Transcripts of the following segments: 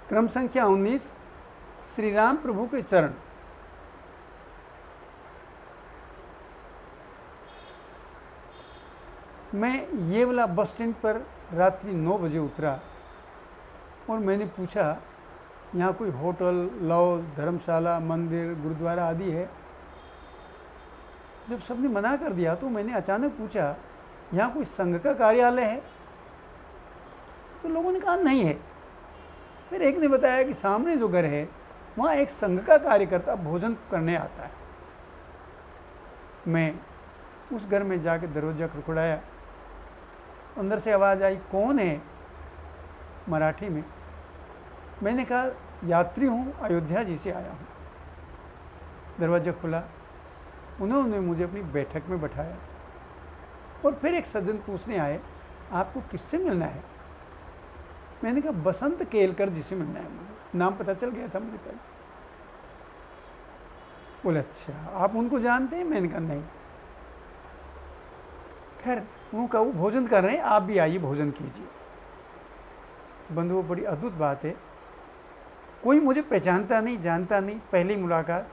क्रम संख्या 19, श्री राम प्रभु के चरण। मैं ये वाला बस स्टैंड पर रात्रि 9 बजे उतरा और मैंने पूछा, यहाँ कोई होटल, लॉज, धर्मशाला, मंदिर, गुरुद्वारा आदि है? जब सबने मना कर दिया तो मैंने अचानक पूछा, यहाँ कोई संघ का कार्यालय है? तो लोगों ने कहा नहीं है। फिर एक ने बताया कि सामने जो घर है वहाँ एक संघ का कार्यकर्ता भोजन करने आता है। मैं उस घर में जाकर दरवाजा खड़खड़ाया। अंदर से आवाज़ आई, कौन है? मराठी में। मैंने कहा, यात्री हूँ, अयोध्या जी से आया हूँ। दरवाज़ा खुला, उन्होंने मुझे अपनी बैठक में बैठाया और फिर एक सज्जन पूछने आए, आपको किससे मिलना है? मैंने कहा, बसंत केलकर जी से मिलना है मुझे। नाम पता चल गया था मुझे पहले। बोले, अच्छा, आप उनको जानते हैं? मैंने कहा, नहीं। खैर, उनका वो भोजन कर रहे हैं, आप भी आइए भोजन कीजिए। बंधुओं, बड़ी अद्भुत बात है, कोई मुझे पहचानता नहीं, जानता नहीं, पहली मुलाकात,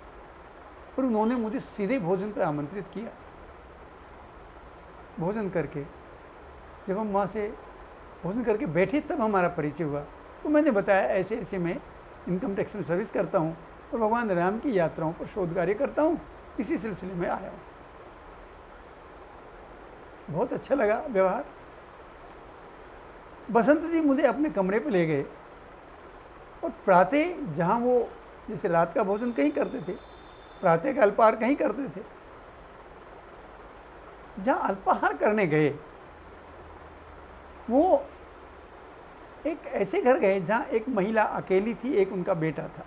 पर उन्होंने मुझे सीधे भोजन पर आमंत्रित किया। भोजन करके जब हम वहाँ से भोजन करके बैठे तब हमारा परिचय हुआ। तो मैंने बताया, ऐसे ऐसे मैं इनकम टैक्स में सर्विस करता हूँ और भगवान राम की यात्राओं पर शोध कार्य करता हूँ, इसी सिलसिले में आया हूँ। बहुत अच्छा लगा व्यवहार। बसंत जी मुझे अपने कमरे पे ले गए और प्रातः, जहाँ वो जैसे रात का भोजन कहीं करते थे, प्रातः का अल्पाहार कहीं करते थे, जहाँ अल्पाहार करने गए वो एक ऐसे घर गए जहाँ एक महिला अकेली थी, एक उनका बेटा था।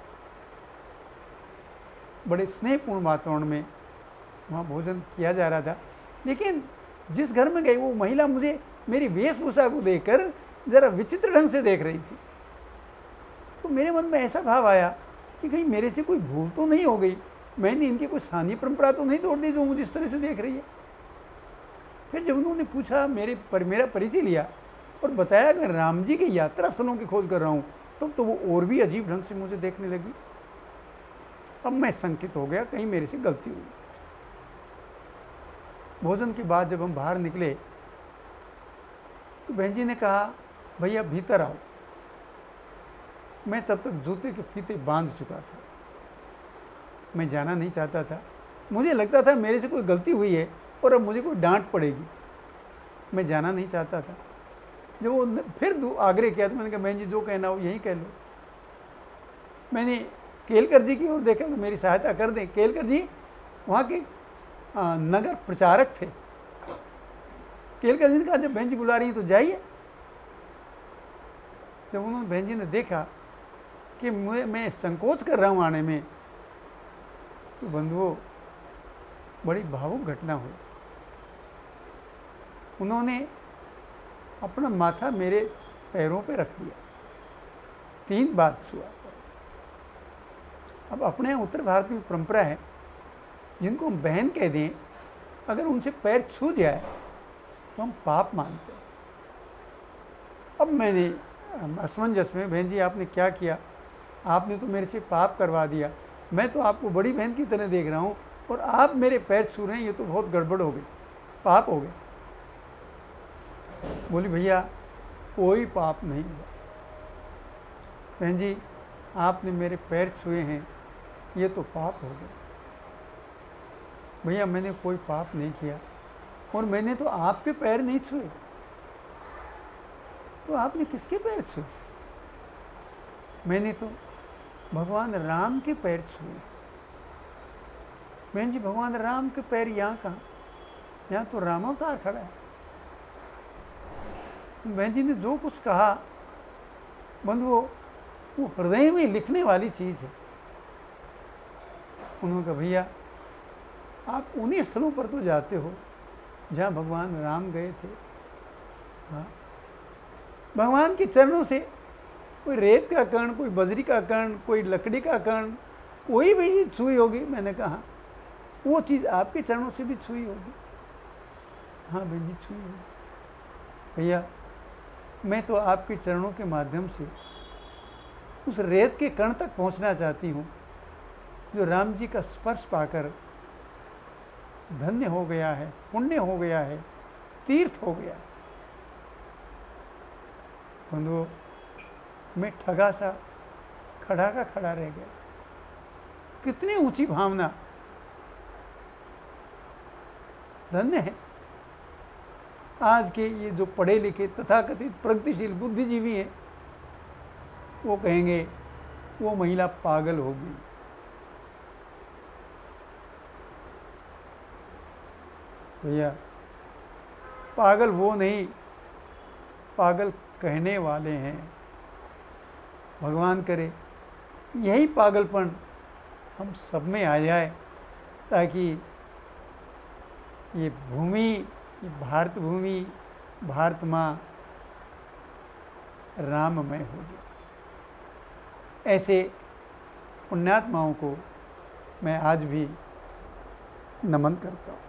बड़े स्नेहपूर्ण वातावरण में वहाँ भोजन किया जा रहा था। लेकिन जिस घर में गई वो महिला मुझे मेरी वेशभूषा को देखकर ज़रा विचित्र ढंग से देख रही थी। तो मेरे मन में ऐसा भाव आया कि कहीं मेरे से कोई भूल तो नहीं हो गई, मैंने इनकी कोई स्थानीय परंपरा तो नहीं तोड़ दी जो मुझे इस तरह से देख रही है। फिर जब उन्होंने पूछा, मेरा परिचय लिया और बताया कि राम जी के यात्रा स्थलों की खोज कर रहा हूँ, तो वो और भी अजीब ढंग से मुझे देखने लगी। अब मैं शंकित हो गया, कहीं मेरे से गलती हुई। भोजन के बाद जब हम बाहर निकले तो बहन जी ने कहा, भैया भीतर आओ। मैं तब तक जूते के फीते बांध चुका था। मैं जाना नहीं चाहता था। मुझे लगता था मेरे से कोई गलती हुई है और अब मुझे कोई डांट पड़ेगी। मैं जाना नहीं चाहता था। जब वो फिर आग्रह किया तो मैंने कहा, बहन जी जो कहना हो यहीं कह लो। मैंने केलकर जी की ओर देखा कि मेरी सहायता कर दें। केलकर जी वहाँ के नगर प्रचारक थे। केलकर जी ने कहा, जब बहन जी बुला रही हैं तो जाइए। जब उन्होंने बहन जी ने देखा कि मैं संकोच कर रहा हूँ आने में, तो बंधुओं बड़ी भावुक घटना हुई। उन्होंने अपना माथा मेरे पैरों पे रख दिया, 3 बार छुआ। अब अपने यहाँ उत्तर भारत में परंपरा है, जिनको हम बहन कह दें, अगर उनसे पैर छू जाए तो हम पाप मानते हैं। अब मैंने असमंजस में, बहन जी आपने क्या किया? आपने तो मेरे से पाप करवा दिया। मैं तो आपको बड़ी बहन की तरह देख रहा हूँ और आप मेरे पैर छू रहे हैं, ये तो बहुत गड़बड़ हो गई, पाप हो गए। बोली, भैया कोई पाप नहीं हुआ। बहन जी आपने मेरे पैर छुए हैं, ये तो पाप हो गया। भैया मैंने कोई पाप नहीं किया और मैंने तो आपके पैर नहीं छुए, तो आपने किसके पैर छुए? मैंने तो भगवान राम के पैर छुए। बहन जी भगवान राम के पैर यहाँ कहाँ? यहाँ तो रामावतार खड़ा है। बहन जी ने जो कुछ कहा, बंधुओं वो हृदय में लिखने वाली चीज़ है। उन्होंने कहा, भैया आप उन्हीं स्थलों पर तो जाते हो जहाँ भगवान राम गए थे। हाँ, भगवान के चरणों से कोई रेत का कण, कोई बजरी का कण, कोई लकड़ी का कण, कोई भी चीज़ छुई होगी। मैंने कहा वो चीज़ आपके चरणों से भी छुई होगी। हाँ बहन जी छुई होगी। भैया मैं तो आपके चरणों के माध्यम से उस रेत के कण तक पहुंचना चाहती हूं जो राम जी का स्पर्श पाकर धन्य हो गया है, पुण्य हो गया है, तीर्थ हो गया। बंधुओं, मैं ठगा सा खड़ा का खड़ा रह गया। कितनी ऊंची भावना, धन्य है। आज के ये जो पढ़े लिखे तथाकथित प्रगतिशील बुद्धिजीवी हैं, वो कहेंगे वो महिला पागल होगी। भैया, पागल वो नहीं, पागल कहने वाले हैं। भगवान करे यही पागलपन हम सब में आ जाए, ताकि ये भूमि, ये भारत भूमि, भारत माँ राममय हो जाए। ऐसे पुण्यात्माओं को मैं आज भी नमन करता हूँ।